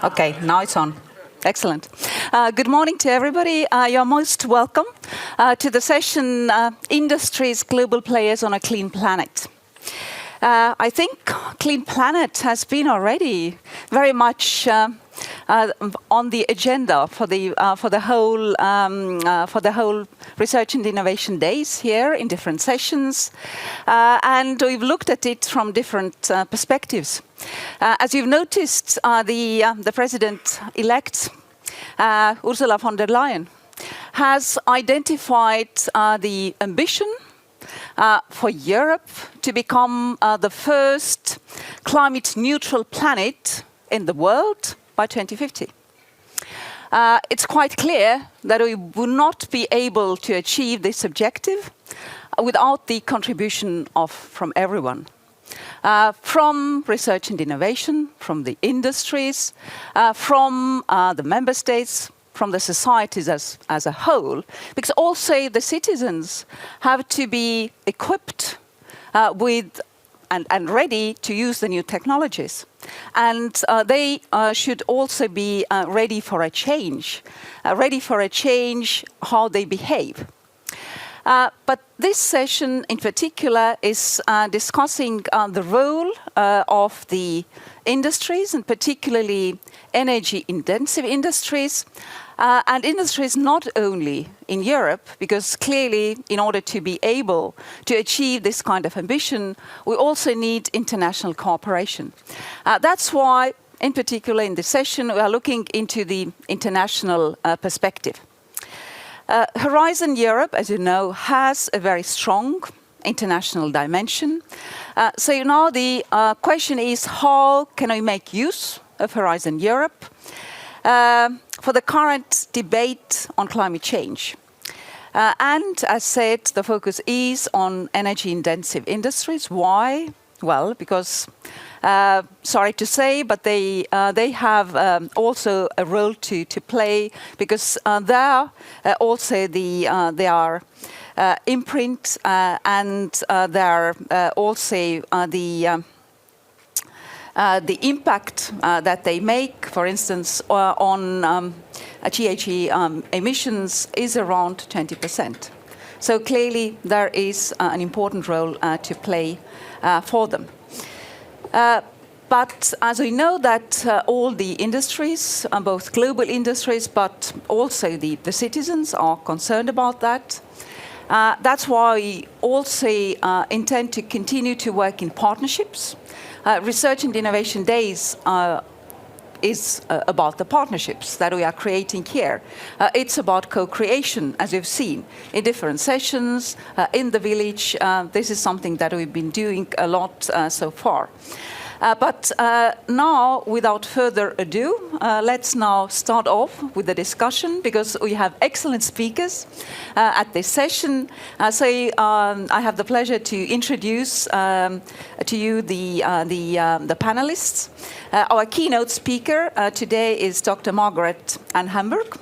Okay, now it's on. Excellent. Good morning to everybody. You're most welcome to the session, Industries, Global Players on a Clean Planet. I think Clean Planet has been already very much on the agenda for the whole Research and Innovation Days here in different sessions, and we've looked at it from different perspectives. As you've noticed, the President-elect Ursula von der Leyen has identified the ambition for Europe to become the first climate-neutral planet in the world by 2050. It's quite clear that we will not be able to achieve this objective without the contribution from everyone. From research and innovation, from the industries, from the member states, from the societies as a whole, because also the citizens have to be equipped with and ready to use the new technologies. And they should also be ready for a change how they behave. But this session in particular is discussing the role of the industries, and particularly energy-intensive industries, and industries not only in Europe, because clearly in order to be able to achieve this kind of ambition, we also need international cooperation. That's why, in particular in this session, we are looking into the international perspective. Horizon Europe, as you know, has a very strong international dimension. So now the question is, how can we make use of Horizon Europe for the current debate on climate change? And as said, the focus is on energy-intensive industries. Why? Well, because, sorry to say, but they have also a role to play, because there also their imprint and their also the impact that they make, for instance, on GHG emissions is around 20%. So clearly there is an important role to play for them. But as we know that all the industries, both global industries, but also the citizens are concerned about that. That's why we also intend to continue to work in partnerships. Research and Innovation Days is about the partnerships that we are creating here. It's about co-creation, as you've seen, in different sessions, in the village. This is something that we've been doing a lot so far. But now, without further ado, let's now start off with the discussion, because we have excellent speakers at this session. So I have the pleasure to introduce to you the panelists. Our keynote speaker today is Dr. Margaret Ann Hamburg.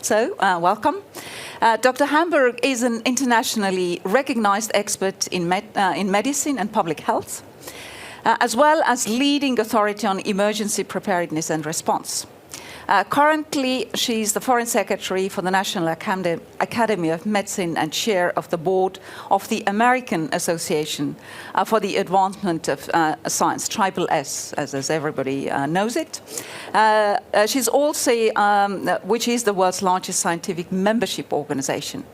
So, welcome. Dr. Hamburg is an internationally recognized expert in medicine and public health, as well as leading authority on emergency preparedness and response. Currently, she is the Foreign Secretary for the National Academy of Medicine and chair of the board of the American Association for the Advancement of Science, S, as everybody knows it. She's also, which is the world's largest scientific membership organization.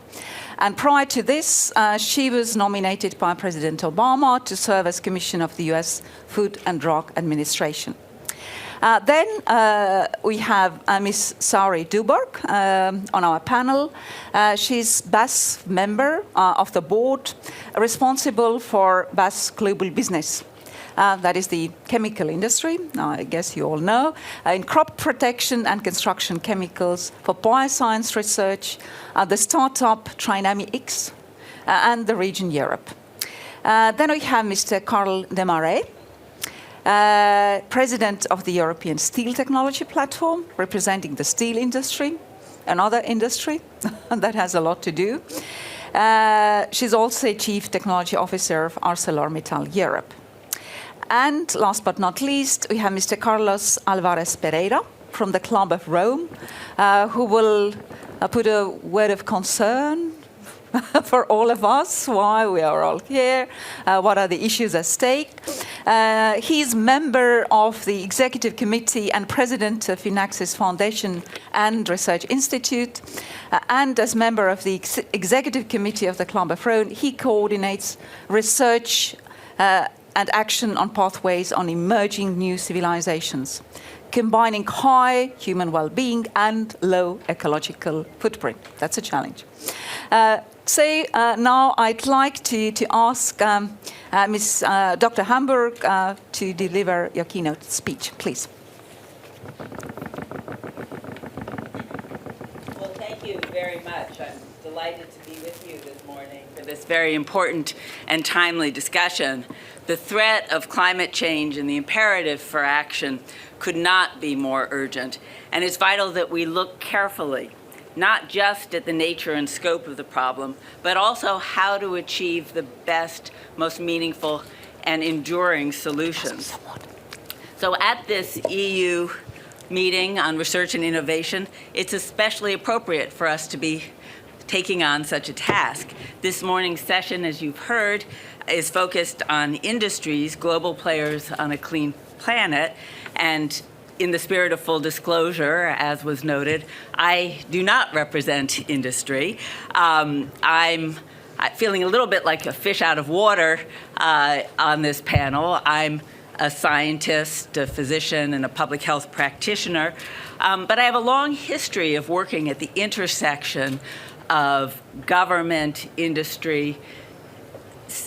And prior to this, she was nominated by President Obama to serve as Commissioner of the US Food and Drug Administration. Then we have Ms. Sari Duborg on our panel. She's BAS member of the board, responsible for BAS Global Business. That is the chemical industry, I guess you all know, in crop protection and construction chemicals, for bioscience research, the startup Trinamics, and the region Europe. Then we have Mr. Carl Demara, President of the European Steel Technology Platform, representing the steel industry, another industry that has a lot to do. She's also Chief Technology Officer of ArcelorMittal Europe. And last but not least, we have Mr. Carlos Alvarez Pereira from the Club of Rome, who will put a word of concern for all of us, why we are all here, what are the issues at stake. He's member of the Executive Committee and President of Finaxis Foundation and Research Institute, and as member of the Executive Committee of the Club of Rome, he coordinates research and action on pathways on emerging new civilizations, combining high human well-being and low ecological footprint. That's a challenge. So now I'd like to ask Ms. Dr. Hamburg to deliver your keynote speech, please. Well, thank you very much. I'm delighted to be with you this morning for this very important and timely discussion. The threat of climate change and the imperative for action could not be more urgent, and it's vital that we look carefully not just at the nature and scope of the problem, but also how to achieve the best, most meaningful, and enduring solutions. So at this EU meeting on research and innovation, it's especially appropriate for us to be taking on such a task. This morning's session, as you've heard, is focused on industries, global players on a clean planet, and in the spirit of full disclosure, as was noted, I do not represent industry. I'm feeling a little bit like a fish out of water on this panel. I'm a scientist, a physician, and a public health practitioner, but I have a long history of working at the intersection of government, industry,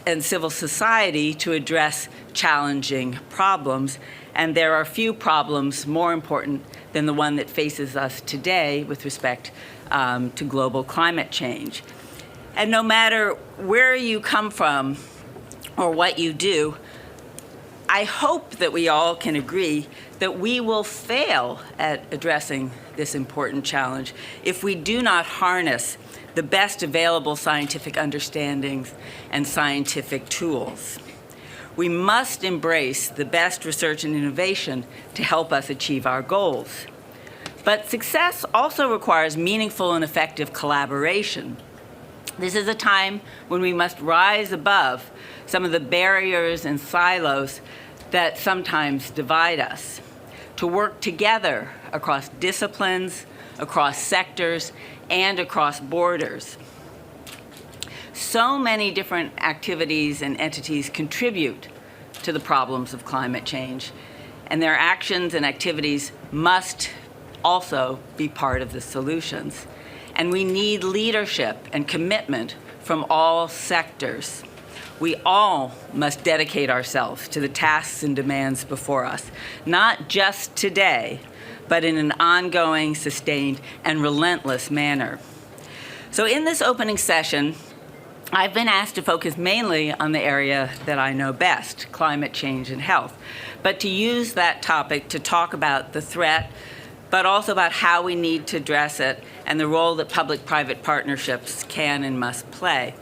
and civil society to address challenging problems. And there are few problems more important than the one that faces us today with respect to global climate change. And no matter where you come from or what you do, I hope that we all can agree that we will fail at addressing this important challenge if we do not harness the best available scientific understandings and scientific tools. We must embrace the best research and innovation to help us achieve our goals. But success also requires meaningful and effective collaboration. This is a time when we must rise above some of the barriers and silos that sometimes divide us, to work together across disciplines, across sectors, and across borders. So many different activities and entities contribute to the problems of climate change, and their actions and activities must also be part of the solutions. And we need leadership and commitment from all sectors. We all must dedicate ourselves to the tasks and demands before us, not just today, but in an ongoing, sustained, and relentless manner. So in this opening session, I've been asked to focus mainly on the area that I know best, climate change and health, but to use that topic to talk about the threat, but also about how we need to address it and the role that public-private partnerships can and must play.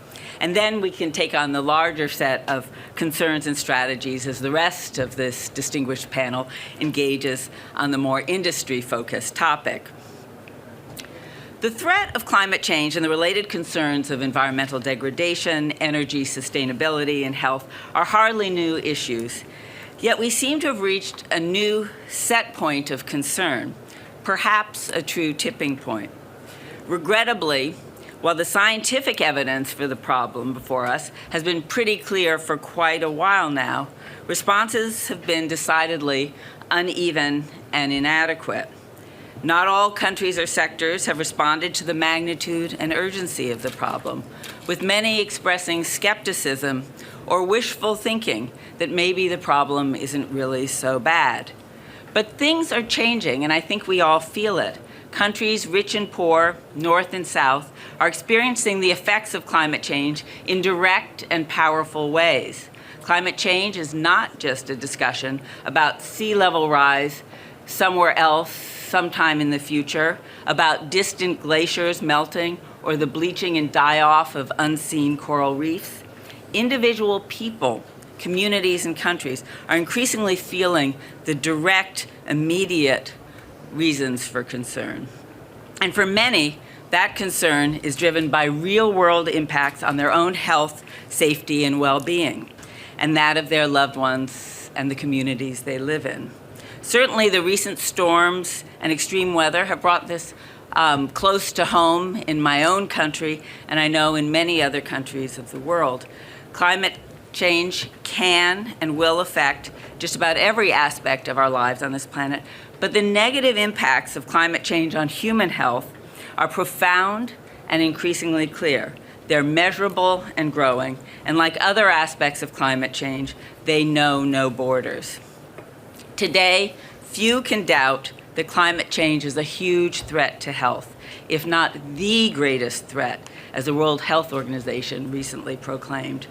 And then we can take on the larger set of concerns and strategies as the rest of this distinguished panel engages on the more industry-focused topic. The threat of climate change and the related concerns of environmental degradation, energy sustainability, and health are hardly new issues. Yet we seem to have reached a new set point of concern, perhaps a true tipping point. Regrettably, while the scientific evidence for the problem before us has been pretty clear for quite a while now, responses have been decidedly uneven and inadequate. Not all countries or sectors have responded to the magnitude and urgency of the problem, with many expressing skepticism or wishful thinking that maybe the problem isn't really so bad. But things are changing, and I think we all feel it. Countries, rich and poor, north and south, are experiencing the effects of climate change in direct and powerful ways. Climate change is not just a discussion about sea level rise somewhere else sometime in the future, about distant glaciers melting or the bleaching and die-off of unseen coral reefs. Individual people communities, and countries are increasingly feeling the direct, immediate reasons for concern. And for many, that concern is driven by real-world impacts on their own health, safety, and well-being, and that of their loved ones and the communities they live in. Certainly, the recent storms and extreme weather have brought this close to home in my own country, and I know in many other countries of the world. Climate change can and will affect just about every aspect of our lives on this planet, but the negative impacts of climate change on human health are profound and increasingly clear. They're measurable and growing, and like other aspects of climate change, they know no borders. Today, few can doubt that climate change is a huge threat to health, if not the greatest threat, as the World Health Organization recently proclaimed.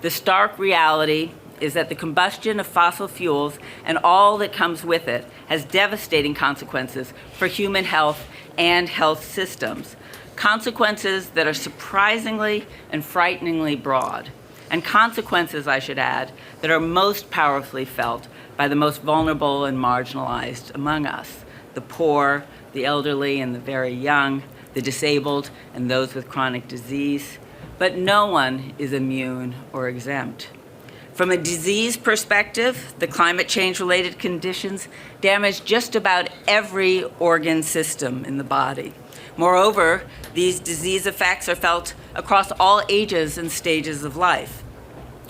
The stark reality is that the combustion of fossil fuels and all that comes with it has devastating consequences for human health and health systems, consequences that are surprisingly and frighteningly broad, and consequences, I should add, that are most powerfully felt by the most vulnerable and marginalized among us, the poor, the elderly and the very young, the disabled and those with chronic disease. But no one is immune or exempt. From a disease perspective, the climate change-related conditions damage just about every organ system in the body. Moreover, these disease effects are felt across all ages and stages of life.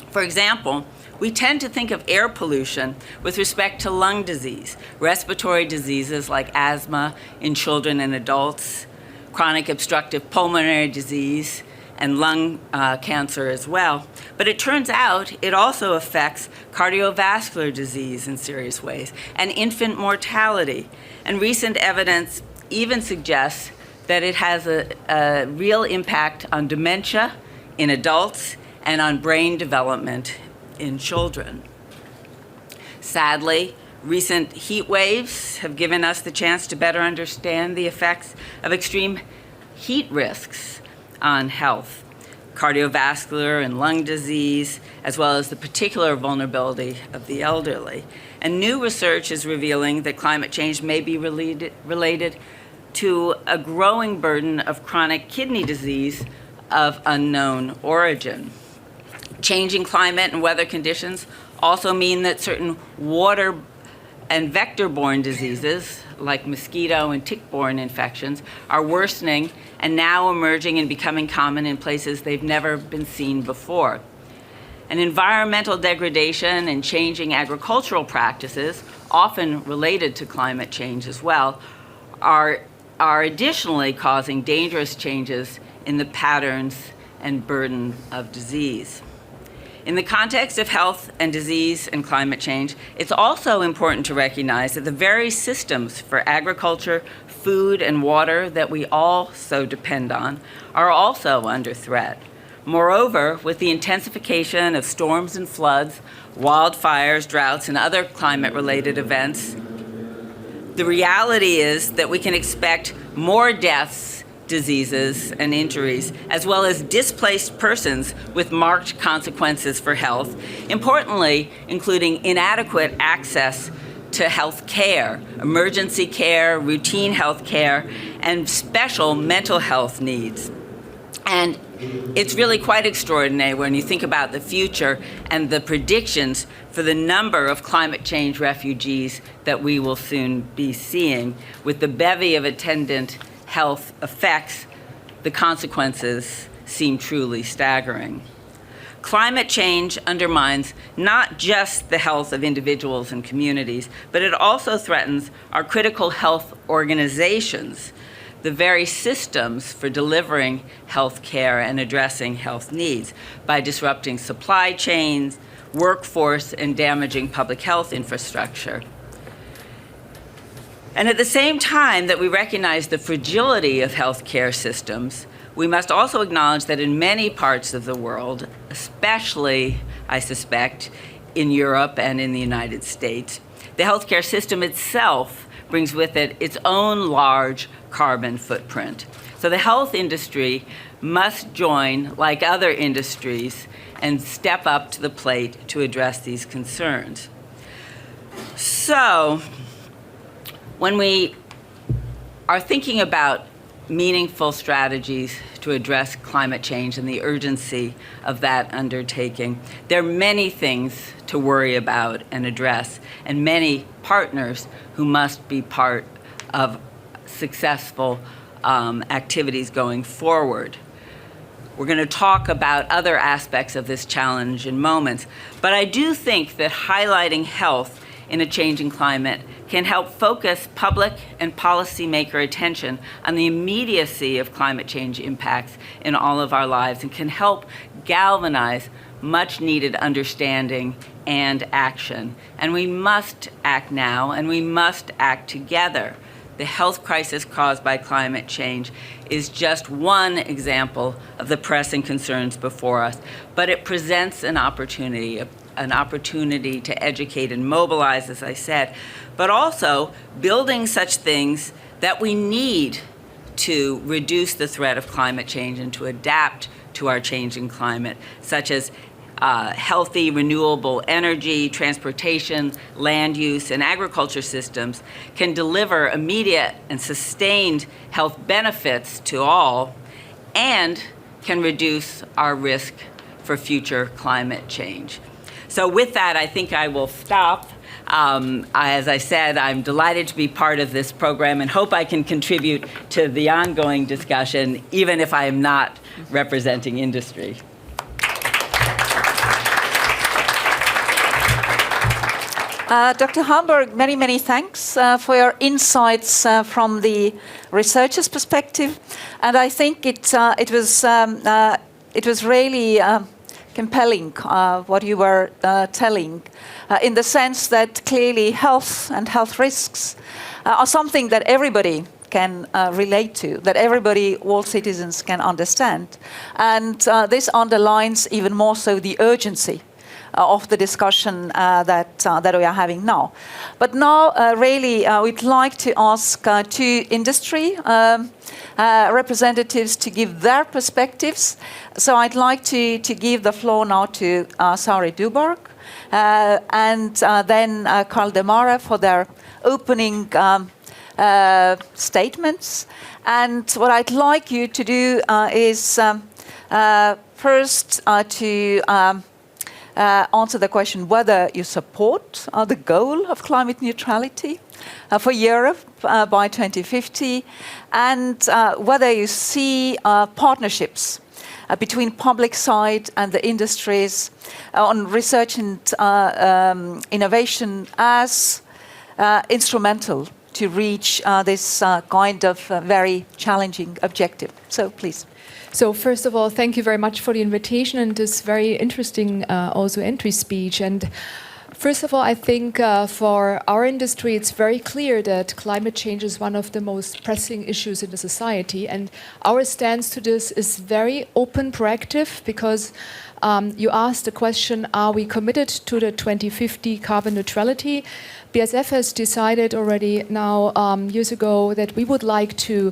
For example, we tend to think of air pollution with respect to lung disease, respiratory diseases like asthma in children and adults, chronic obstructive pulmonary disease, and lung cancer as well. But it turns out it also affects cardiovascular disease in serious ways and infant mortality. And recent evidence even suggests that it has a real impact on dementia in adults and on brain development in children. Sadly, recent heat waves have given us the chance to better understand the effects of extreme heat risks on health, cardiovascular and lung disease, as well as the particular vulnerability of the elderly. And new research is revealing that climate change may be related to a growing burden of chronic kidney disease of unknown origin. Changing climate and weather conditions also mean that certain water and vector-borne diseases, like mosquito and tick-borne infections, are worsening and now emerging and becoming common in places they've never been seen before. And environmental degradation and changing agricultural practices, often related to climate change as well, are additionally causing dangerous changes in the patterns and burden of disease. In the context of health and disease and climate change, it's also important to recognize that the very systems for agriculture, food, and water that we all so depend on are also under threat. Moreover, with the intensification of storms and floods, wildfires, droughts, and other climate-related events, the reality is that we can expect more deaths, diseases, and injuries, as well as displaced persons with marked consequences for health, importantly, including inadequate access to health care, emergency care, routine health care, and special mental health needs. And it's really quite extraordinary when you think about the future and the predictions for the number of climate change refugees that we will soon be seeing. With the bevy of attendant health effects, the consequences seem truly staggering. Climate change undermines not just the health of individuals and communities, but it also threatens our critical health organizations, the very systems for delivering health care and addressing health needs, by disrupting supply chains, workforce, and damaging public health infrastructure. And at the same time that we recognize the fragility of healthcare systems, we must also acknowledge that in many parts of the world, especially, I suspect, in Europe and in the United States, the healthcare system itself brings with it its own large carbon footprint. So the health industry must join, like other industries, and step up to the plate to address these concerns. So, when we are thinking about meaningful strategies to address climate change and the urgency of that undertaking, there are many things to worry about and address, and many partners who must be part of successful activities going forward. We're going to talk about other aspects of this challenge in moments, but I do think that highlighting health in a changing climate can help focus public and policymaker attention on the immediacy of climate change impacts in all of our lives, and can help galvanize much needed understanding and action. And we must act now, and we must act together. The health crisis caused by climate change is just one example of the pressing concerns before us, but it presents an opportunity to educate and mobilize, as I said, but also building such things that we need to reduce the threat of climate change and to adapt to our changing climate, such as healthy, renewable energy, transportation, land use, and agriculture systems can deliver immediate and sustained health benefits to all, and can reduce our risk for future climate change. So with that, I think I will stop. As I said, I'm delighted to be part of this program and hope I can contribute to the ongoing discussion, even if I am not representing industry. Dr. Hamburg, many, many thanks for your insights from the researcher's perspective. And I think it was really compelling what you were telling, in the sense that clearly health and health risks are something that everybody can relate to, that everybody, all citizens can understand. And this underlines even more so the urgency of the discussion that we are having now. But now, really, we'd like to ask two industry representatives to give their perspectives. So I'd like to give the floor now to Sari Duborg and then Carl Demara for their opening statements. And what I'd like you to do is first to answer the question whether you support the goal of climate neutrality for Europe by 2050, and whether you see partnerships between public side and the industries on research and innovation as instrumental to reach this kind of very challenging objective. So please. So first of all, thank you very much for the invitation and this very interesting also entry speech. And first of all, I think for our industry, it's very clear that climate change is one of the most pressing issues in the society. And our stance to this is very open, proactive, because you asked the question, are we committed to the 2050 carbon neutrality? BASF has decided already now years ago that we would like to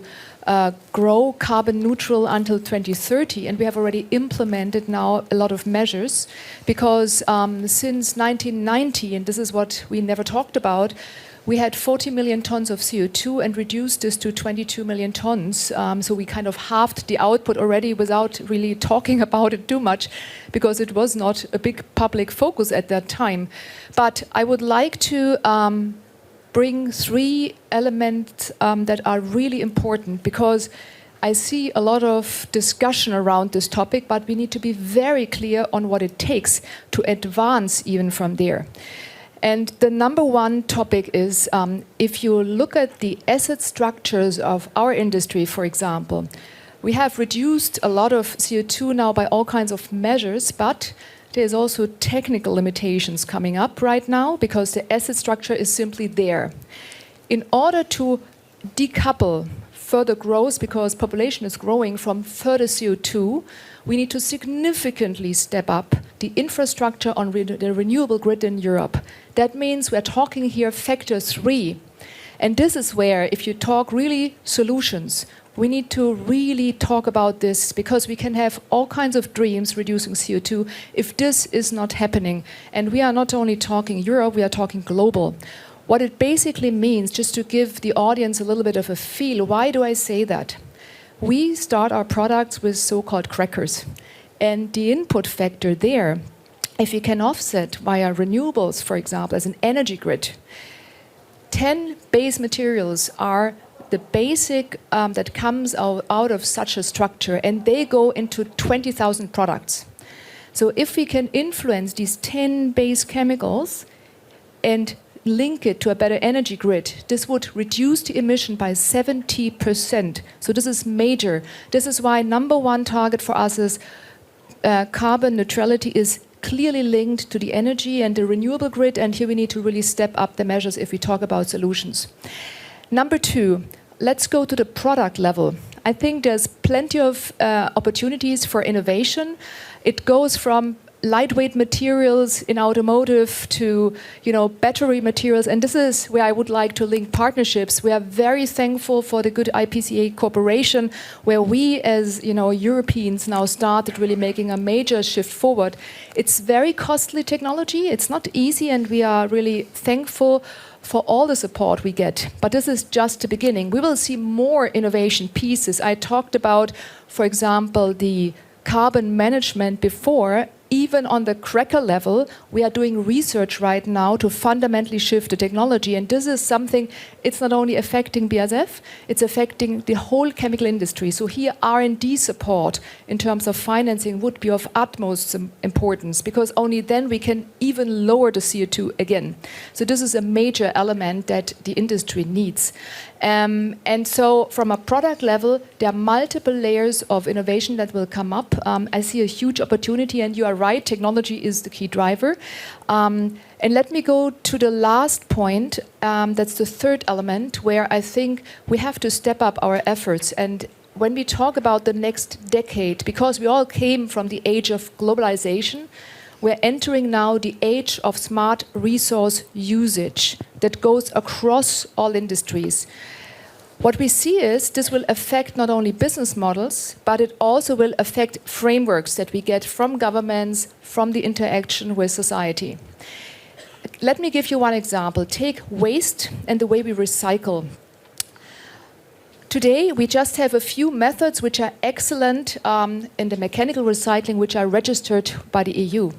grow carbon neutral until 2030, and we have already implemented now a lot of measures, because since 1990, and this is what we never talked about, we had 40 million tons of CO2 and reduced this to 22 million tons. So we kind of halved the output already without really talking about it too much, because it was not a big public focus at that time. But I would like to bring three elements that are really important, because I see a lot of discussion around this topic, but we need to be very clear on what it takes to advance even from there. And the number one topic is, if you look at the asset structures of our industry, for example, we have reduced a lot of CO2 now by all kinds of measures, but there's also technical limitations coming up right now because the asset structure is simply there. In order to decouple further growth, because population is growing, from further CO2, we need to significantly step up the infrastructure on the renewable grid in Europe. That means we're talking here factor 3. And this is where, if you talk really solutions, We need to really talk about this because we can have all kinds of dreams reducing CO2 if this is not happening. And we are not only talking Europe, we are talking global. What it basically means, just to give the audience a little bit of a feel, why do I say that? We start our products with so-called crackers. And the input factor there, if you can offset via renewables, for example, as an energy grid, 10 base materials are the basic that comes out of such a structure, and they go into 20,000 products. So if we can influence these 10 base chemicals and link it to a better energy grid, this would reduce the emission by 70%. So this is major. This is why number one target for us is carbon neutrality is clearly linked to the energy and the renewable grid, and here we need to really step up the measures if we talk about solutions. Number two, let's go to the product level. I think there's plenty of opportunities for innovation. It goes from lightweight materials in automotive to, battery materials, and this is where I would like to link partnerships. We are very thankful for the good IPCA cooperation, where we as Europeans now started really making a major shift forward. It's very costly technology, it's not easy, and we are really thankful for all the support we get. But this is just the beginning. We will see more innovation pieces. I talked about, for example, the carbon management before. Even on the cracker level, we are doing research right now to fundamentally shift the technology. And this is something, it's not only affecting BASF, it's affecting the whole chemical industry. So here R&D support in terms of financing would be of utmost importance, because only then we can even lower the CO2 again. So this is a major element that the industry needs. And so from a product level, there are multiple layers of innovation that will come up. I see a huge opportunity, and you are right, technology is the key driver. And let me go to the last point. That's the third element, where I think we have to step up our efforts. And when we talk about the next decade, because we all came from the age of globalization, we're entering now the age of smart resource usage that goes across all industries. What we see is this will affect not only business models, but it also will affect frameworks that we get from governments, from the interaction with society. Let me give you one example. Take waste and the way we recycle. Today, we just have a few methods which are excellent in the mechanical recycling, which are registered by the EU.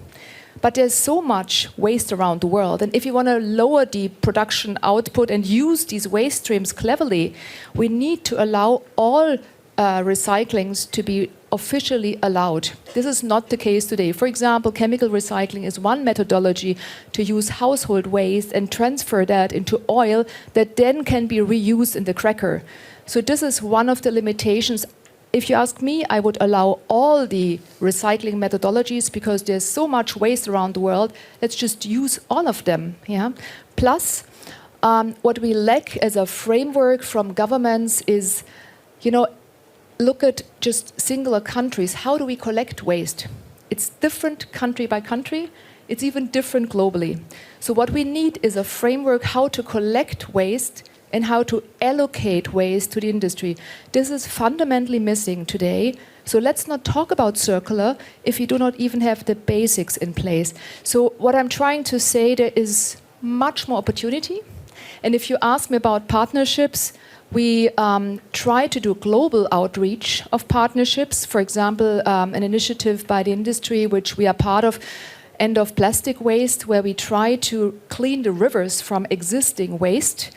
But there's so much waste around the world. And if you want to lower the production output and use these waste streams cleverly, we need to allow all recyclings to be officially allowed. This is not the case today. For example, chemical recycling is one methodology to use household waste and transfer that into oil that then can be reused in the cracker. So this is one of the limitations. If you ask me, I would allow all the recycling methodologies because there's so much waste around the world. Let's just use all of them. Yeah. Plus, what we lack as a framework from governments is, look at just singular countries. How do we collect waste? It's different country by country. It's even different globally. So what we need is a framework how to collect waste and how to allocate waste to the industry. This is fundamentally missing today. So let's not talk about circular if you do not even have the basics in place. So what I'm trying to say, there is much more opportunity. And if you ask me about partnerships, we try to do global outreach of partnerships. For example, an initiative by the industry, which we are part of, End of Plastic Waste, where we try to clean the rivers from existing waste.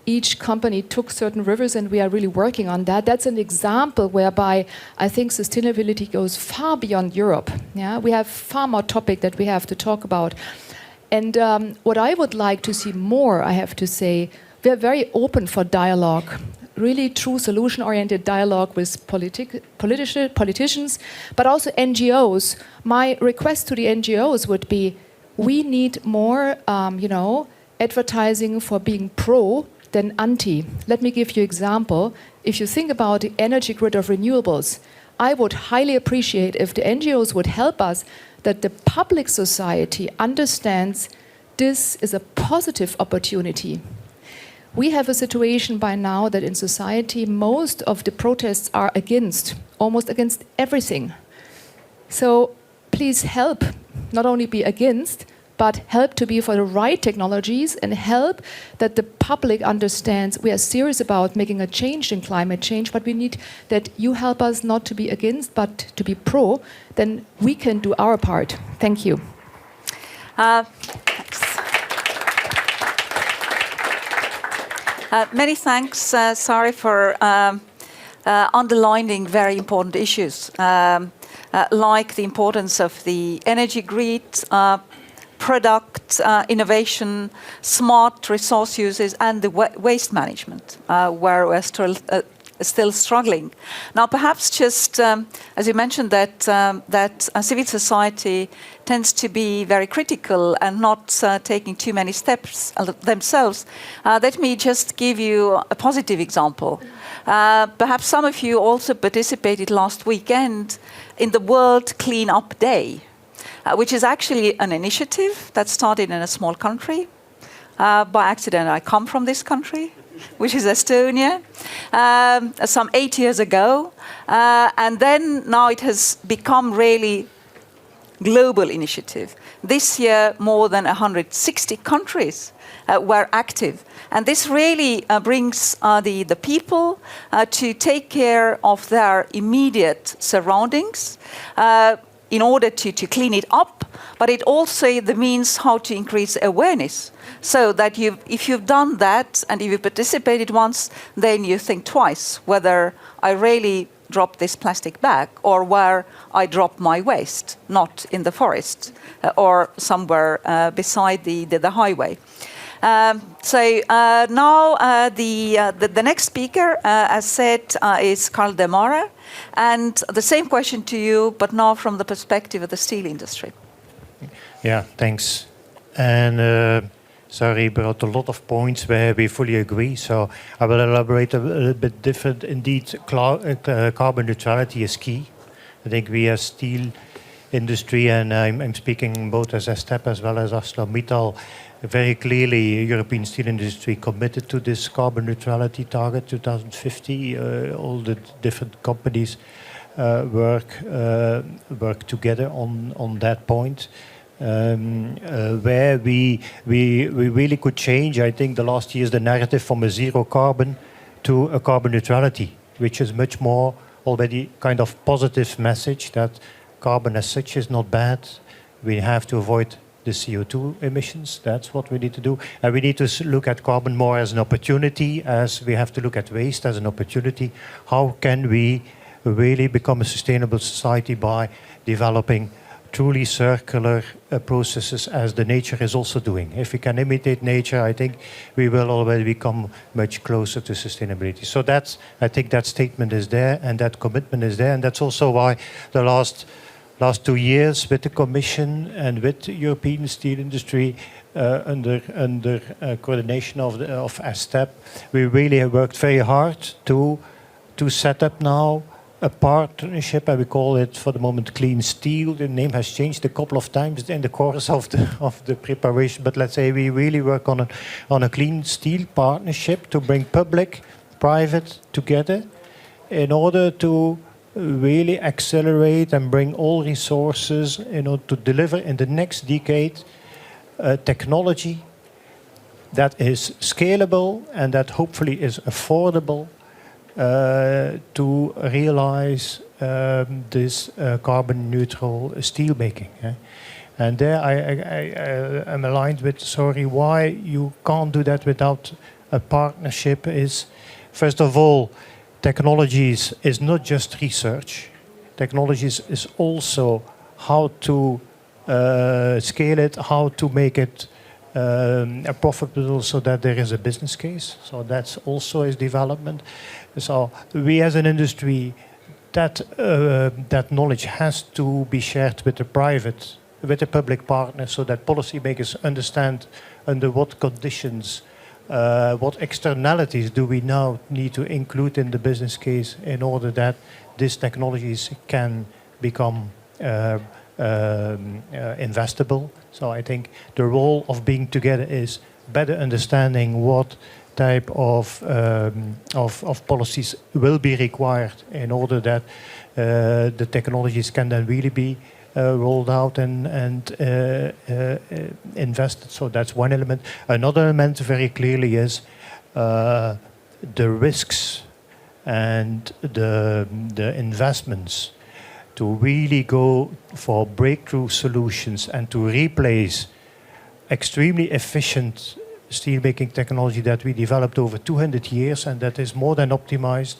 Each company took certain rivers, and we are really working on that. That's an example whereby I think sustainability goes far beyond Europe. Yeah? We have far more topic that we have to talk about. And what I would like to see more, I have to say, we are very open for dialogue, really true solution-oriented dialogue with politicians, but also NGOs. My request to the NGOs would be, we need more, advertising for being pro than anti. Let me give you an example. If you think about the energy grid of renewables, I would highly appreciate if the NGOs would help us that the public society understands this is a positive opportunity. we have a situation by now that in society most of the protests are almost against everything. So please help, not only be against, but help to be for the right technologies and help that the public understands we are serious about making a change in climate change, but we need that you help us not to be against, but to be pro, then we can do our part. Thank you. Many thanks, Sari, for underlining very important issues, like the importance of the energy grid, product innovation, smart resource uses, and the waste management, where we're still struggling. Now, perhaps just as you mentioned that civil society tends to be very critical and not taking too many steps themselves. Let me just give you a positive example. Perhaps some of you also participated last weekend in the World Clean Up Day, which is actually an initiative that started in a small country. By accident, I come from this country, which is Estonia, some 8 years ago. And then now it has become really global initiative. This year, more than 160 countries were active. And this really brings the people to take care of their immediate surroundings in order to clean it up, but it also means how to increase awareness. So that if you've done that and if you participated once, then you think twice whether I really drop this plastic bag or where I drop my waste, not in the forest or somewhere beside the highway. So now the next speaker, as said, is Carl Demara. And the same question to you, but now from the perspective of the steel industry. Yeah, thanks. And Sari brought a lot of points where we fully agree. So I will elaborate a little bit different. Indeed, carbon neutrality is key. I think we as steel industry, and I'm speaking both as STEP as well as ArcelorMittal, very clearly European steel industry committed to this carbon neutrality target 2050. All the different companies work together on that point. Where we really could change, I think, the last years the narrative from a zero carbon to a carbon neutrality, which is much more already kind of positive message that carbon as such is not bad. We have to avoid the CO2 emissions. That's what we need to do. And we need to look at carbon more as an opportunity, as we have to look at waste as an opportunity. How can we really become a sustainable society by developing truly circular processes as the nature is also doing? If we can imitate nature, I think we will already become much closer to sustainability. So that's, I think that statement is there and that commitment is there. And that's also why the last 2 years with the Commission and with the European steel industry under coordination of STEP, we really have worked very hard to set up now a partnership, and we call it for the moment Clean Steel. The name has changed a couple of times in the course of the preparation, but let's say we really work on a Clean Steel partnership to bring public, private together in order to really accelerate and bring all resources in order to deliver in the next decade technology that is scalable and that hopefully is affordable to realize this carbon neutral steel making. And there I am aligned with Sari. Why you can't do that without a partnership is, first of all, technologies is not just research. Technologies is also how to scale it, how to make it profitable so that there is a business case. So that's also is development. So we as an industry, that knowledge has to be shared with the public partners so that policymakers understand under what conditions, what externalities do we now need to include in the business case in order that these technologies can become investable. So I think the role of being together is better understanding what type of policies will be required in order that the technologies can then really be rolled out and invested. So that's one element. Another element very clearly is the risks and the investments to really go for breakthrough solutions and to replace extremely efficient steelmaking technology that we developed over 200 years and that is more than optimized.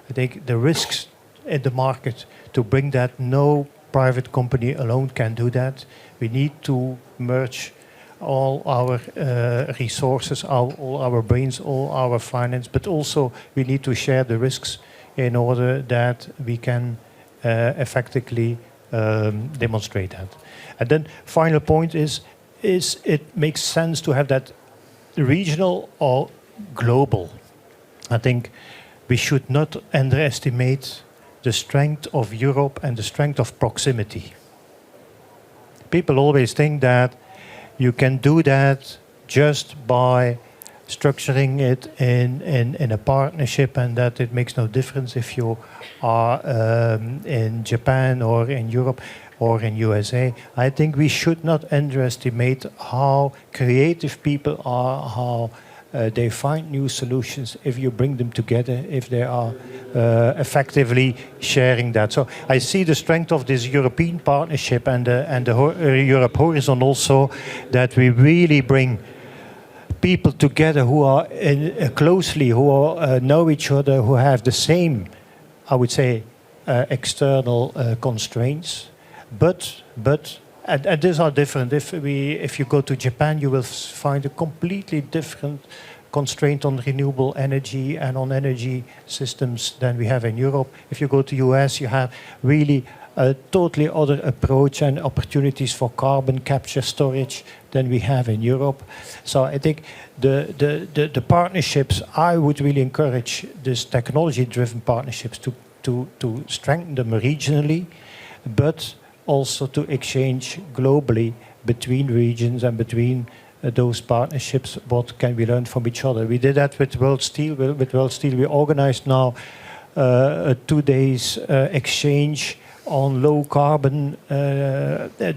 I think the risks in the market to bring that, no private company alone can do that. We need to merge all our resources, all our brains, all our finance, but also we need to share the risks in order that we can effectively demonstrate that. And then final point is it makes sense to have that regional or global. I think we should not underestimate the strength of Europe and the strength of proximity. People always think that you can do that just by structuring it in a partnership and that it makes no difference if you are in Japan or in Europe or in USA. I think we should not underestimate how creative people are, how they find new solutions if you bring them together, if they are effectively sharing that. So I see the strength of this European partnership and the Europe Horizon also, that we really bring people together who are closely, who know each other, who have the same, I would say, external constraints. But these are different. If you go to Japan, you will find a completely different constraint on renewable energy and on energy systems than we have in Europe. If you go to US, you have really a totally other approach and opportunities for carbon capture storage than we have in Europe. So I think the partnerships, I would really encourage this technology-driven partnerships to strengthen them regionally, but also to exchange globally between regions and between those partnerships. What can we learn from each other? We did that with World Steel. With World Steel, we organized now a 2 days exchange on low carbon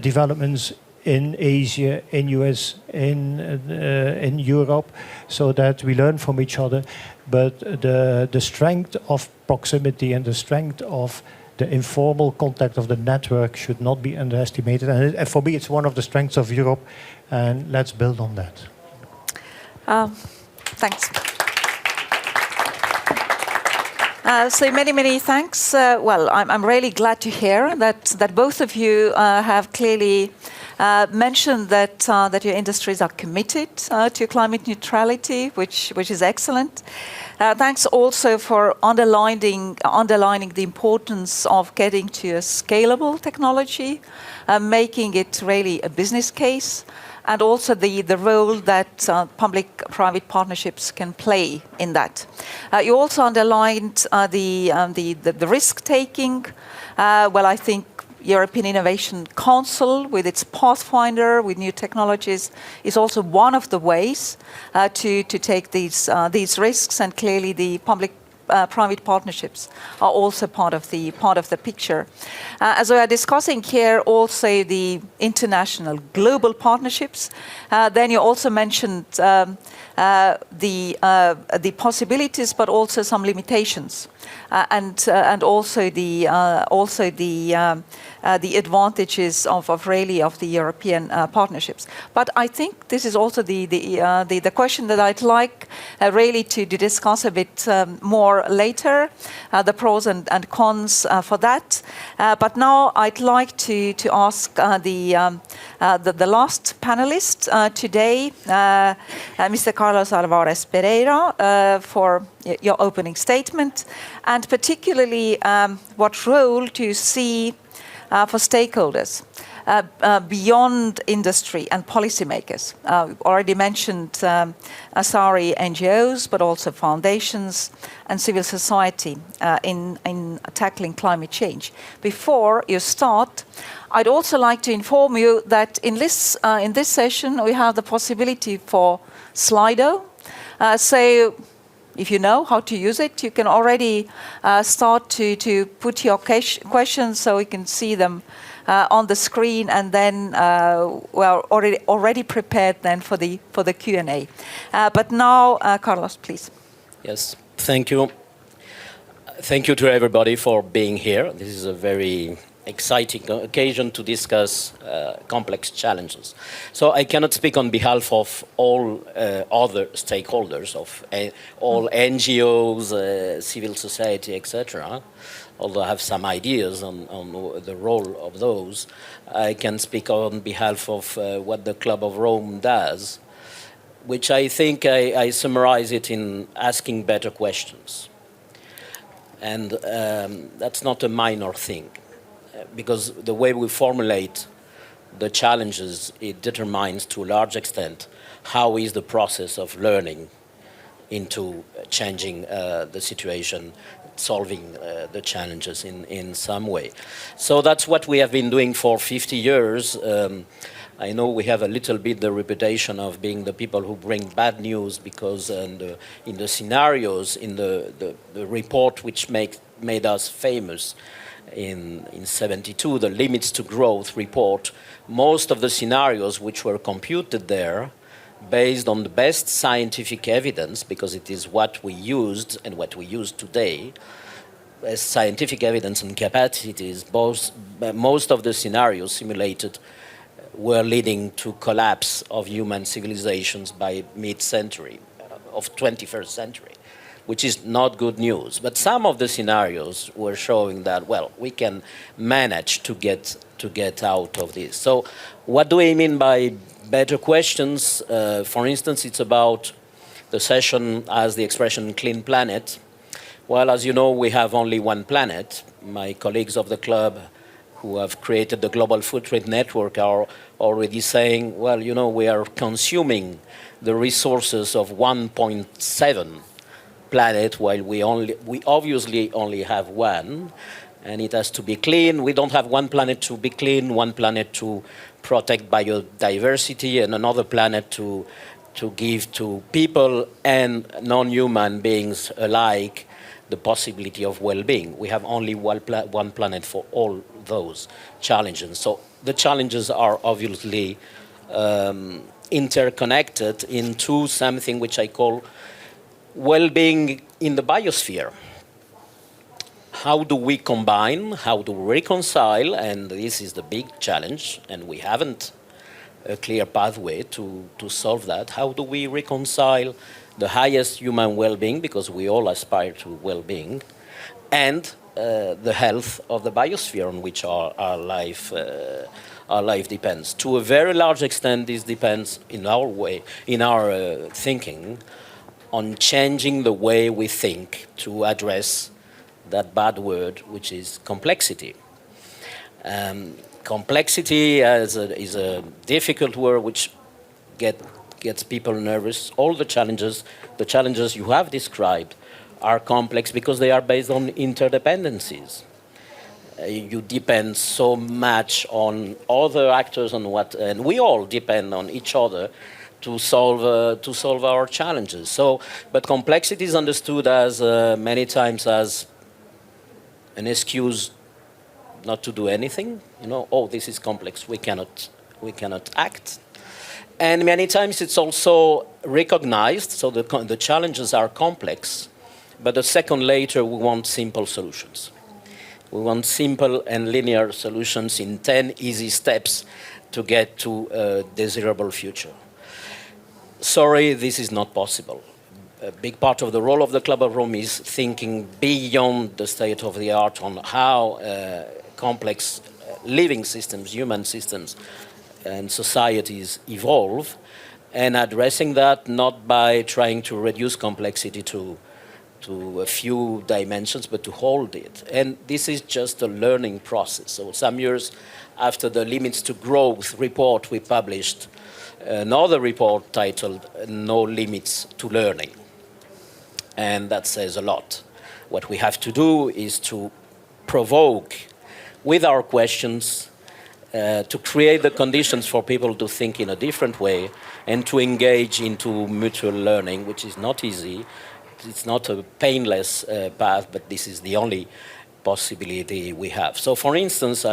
developments in Asia, in US, in Europe, so that we learn from each other. But the strength of proximity and the strength of the informal contact of the network should not be underestimated. And for me, it's one of the strengths of Europe, and let's build on that. Thanks. So many thanks. Well, I'm really glad to hear that both of you have clearly mentioned that your industries are committed to climate neutrality, which is excellent. Thanks also for underlining the importance of getting to a scalable technology, making it really a business case, and also the role that public-private partnerships can play in that. You also underlined the risk-taking. Well, I think European Innovation Council, with its Pathfinder, with new technologies, is also one of the ways to take these risks, and clearly the public-private partnerships are also part of the picture. As we are discussing here, also the international global partnerships. Then you also mentioned the possibilities, but also some limitations, and also the advantages of the European partnerships. But I think this is also the question that I'd like really to discuss a bit more later, the pros and cons for that. But now I'd like to ask the last panelist today, Mr. Carlos Alvarez Pereira, for your opening statement, and particularly what role do you see for stakeholders beyond industry and policymakers? We've already mentioned Asari NGOs, but also foundations and civil society in tackling climate change. Before you start, I'd also like to inform you that in this session we have the possibility for Slido. So if you know how to use it, you can already start to put your questions so we can see them on the screen, and then we're already prepared then for the Q&A. But now, Carlos, please. Yes, thank you. Thank you to everybody for being here. This is a very exciting occasion to discuss complex challenges. So I cannot speak on behalf of all other stakeholders, of all NGOs, civil society, etc. Although I have some ideas on the role of those, I can speak on behalf of what the Club of Rome does, which I think I summarize it in asking better questions. And that's not a minor thing, because the way we formulate the challenges, it determines to a large extent how is the process of learning into changing the situation, solving the challenges in some way. So that's what we have been doing for 50 years. I know we have a little bit the reputation of being the people who bring bad news, because in the scenarios, in the report which made us famous in 72, the Limits to Growth report, most of the scenarios which were computed there, based on the best scientific evidence, because it is what we used and what we use today, as scientific evidence and capacities, most of the scenarios simulated were leading to collapse of human civilizations by mid-century, of 21st century, which is not good news. But some of the scenarios were showing that, well, we can manage to get out of this. So what do we mean by better questions? For instance, it's about the session as the expression clean planet. Well, as you know, we have only one planet. My colleagues of the club who have created the Global Footprint Network are already saying, well, you know, we are consuming the resources of 1.7 planet, while we obviously only have one, and it has to be clean. We don't have one planet to be clean, one planet to protect biodiversity, and another planet to give to people and non-human beings alike the possibility of well-being. We have only one planet for all those challenges. So the challenges are obviously interconnected into something which I call well-being in the biosphere. How do we combine, how do we reconcile, and this is the big challenge, and we haven't a clear pathway to solve that. How do we reconcile the highest human well-being, because we all aspire to well-being, and the health of the biosphere on which our life depends? To a very large extent, this depends in our thinking, on changing the way we think to address that bad word, which is complexity. Complexity is a difficult word which gets people nervous. All the challenges you have described are complex because they are based on interdependencies. You depend so much on other actors, and we all depend on each other to solve our challenges. So, but complexity is understood as many times as an excuse not to do anything. You know, oh, this is complex. We cannot act. And many times it's also recognized. So the challenges are complex, but a second later we want simple solutions. We want simple and linear solutions in 10 easy steps to get to a desirable future. Sorry, this is not possible. A big part of the role of the Club of Rome is thinking beyond the state of the art on how complex living systems, human systems, and societies evolve, and addressing that not by trying to reduce complexity to a few dimensions, but to hold it. And this is just a learning process. So some years after the Limits to Growth report, we published another report titled No Limits to Learning. And that says a lot. What we have to do is to provoke with our questions to create the conditions for people to think in a different way and to engage into mutual learning, which is not easy. It's not a painless path, but this is the only possibility we have. So, for instance,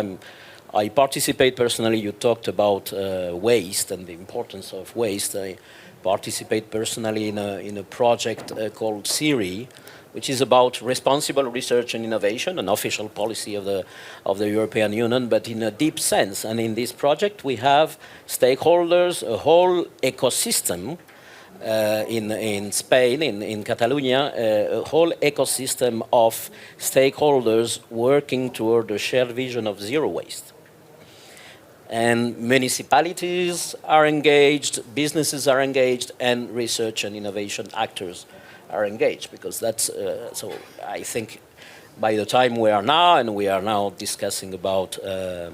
I participate personally. You talked about waste and the importance of waste. I participate personally in a project called SIRI, which is about responsible research and innovation, an official policy of the European Union, but in a deep sense. And in this project, we have stakeholders, a whole ecosystem in Spain, in Catalonia, a whole ecosystem of stakeholders working toward a shared vision of zero waste. And municipalities are engaged, businesses are engaged, and research and innovation actors are engaged, because that's, so I think by the time we are now discussing about the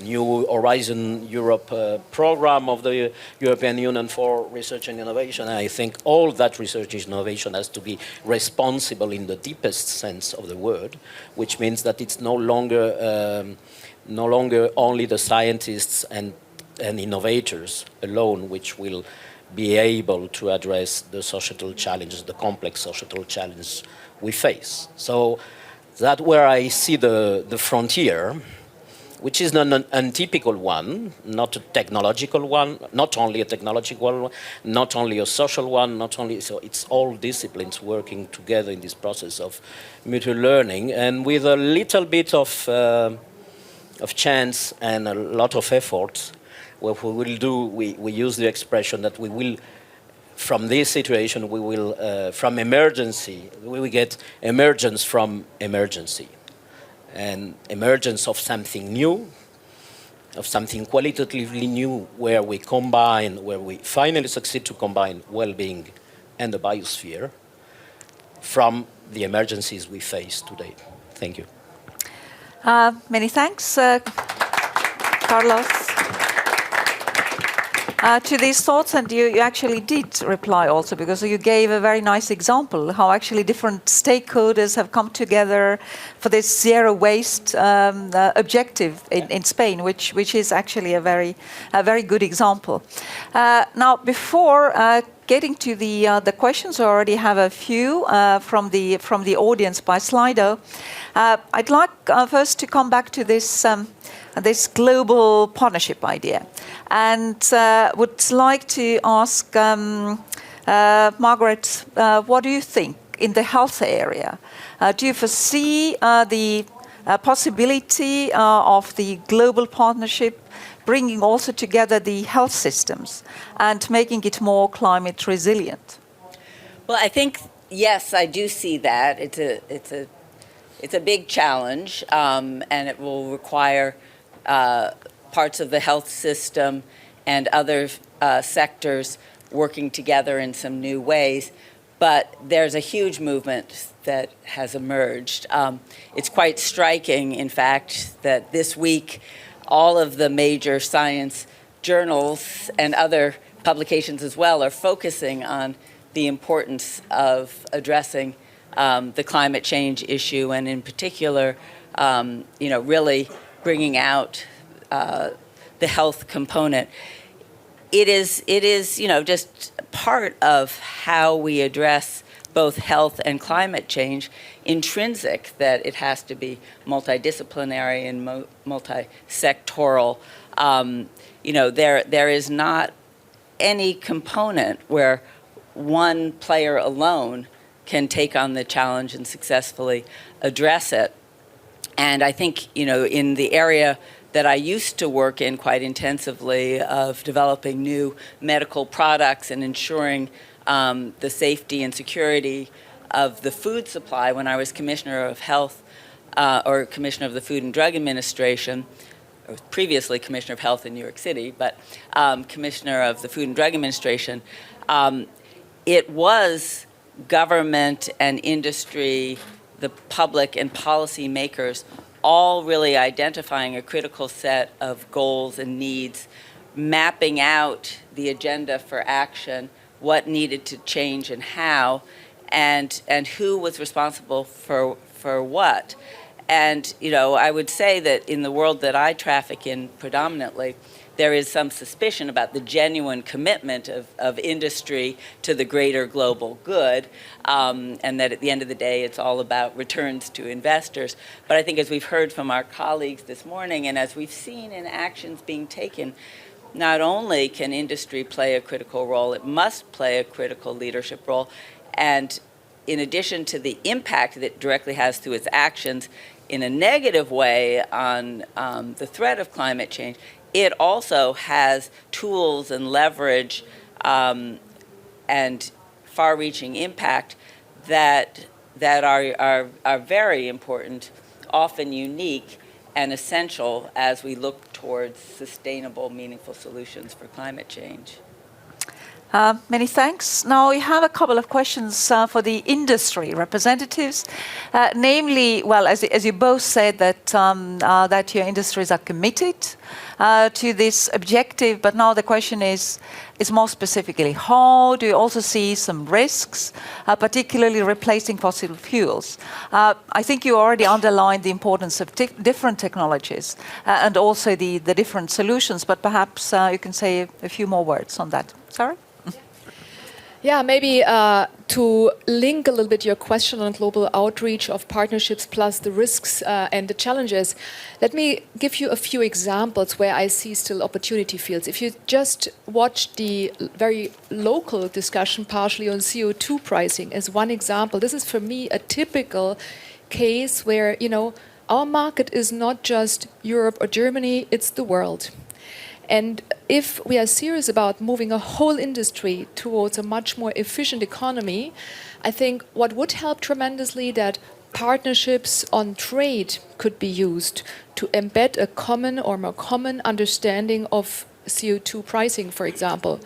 new Horizon Europe program of the European Union for research and innovation. I think all that research and innovation has to be responsible in the deepest sense of the word, which means that it's no longer only the scientists and innovators alone which will be able to address the societal challenges, the complex societal challenges we face. So that's where I see the frontier, which is an untypical one, not a technological one, not only a technological one, not only a social one, not only, so it's all disciplines working together in this process of mutual learning, and with a little bit of chance and a lot of effort. What we will do, we use the expression that we will, from this situation, we will, from emergency, we will get emergence from emergency. And emergence of something new, of something qualitatively new, where we finally succeed to combine well-being and the biosphere from the emergencies we face today. Thank you. Many thanks, Carlos. To these thoughts, and you actually did reply also, because you gave a very nice example how actually different stakeholders have come together for this zero waste objective in Spain, which is actually a very good example. Now, before getting to the questions, I already have a few from the audience by Slido. I'd like first to come back to this global partnership idea, and would like to ask Margaret, what do you think in the health area? Do you foresee the possibility of the global partnership bringing also together the health systems and making it more climate resilient? Well, I think, yes, I do see that. It's a big challenge, and it will require parts of the health system and other sectors working together in some new ways. But there's a huge movement that has emerged. It's quite striking, in fact, that this week all of the major science journals and other publications as well are focusing on the importance of addressing the climate change issue, and in particular, really bringing out the health component. It is, just part of how we address both health and climate change, intrinsic that it has to be multidisciplinary and multi-sectoral. There is not any component where one player alone can take on the challenge and successfully address it. And I think, in the area that I used to work in quite intensively of developing new medical products and ensuring the safety and security of the food supply when I was Commissioner of Health or Commissioner of the Food and Drug Administration, or previously Commissioner of Health in New York City, but Commissioner of the Food and Drug Administration, it was government and industry, the public and policy makers all really identifying a critical set of goals and needs, mapping out the agenda for action, what needed to change and how, and who was responsible for what. And, I would say that in the world that I traffic in predominantly, there is some suspicion about the genuine commitment of industry to the greater global good, and that at the end of the day, it's all about returns to investors. But I think as we've heard from our colleagues this morning, and as we've seen in actions being taken, not only can industry play a critical role, it must play a critical leadership role. And in addition to the impact that it directly has through its actions in a negative way on the threat of climate change, it also has tools and leverage and far-reaching impact that are very important, often unique, and essential as we look towards sustainable, meaningful solutions for climate change. Many thanks. Now we have a couple of questions for the industry representatives. Namely, well, as you both said, that your industries are committed to this objective, but now the question is more specifically, how do you also see some risks, particularly replacing fossil fuels? I think you already underlined the importance of different technologies and also the different solutions, but perhaps you can say a few more words on that. Sarah? Yeah, maybe to link a little bit your question on global outreach of partnerships plus the risks and the challenges, let me give you a few examples where I see still opportunity fields. If you just watch the very local discussion partially on CO2 pricing as one example, this is for me a typical case where, our market is not just Europe or Germany, it's the world. And if we are serious about moving a whole industry towards a much more efficient economy, I think what would help tremendously that partnerships on trade could be used to embed a common or more common understanding of CO2 pricing, for example.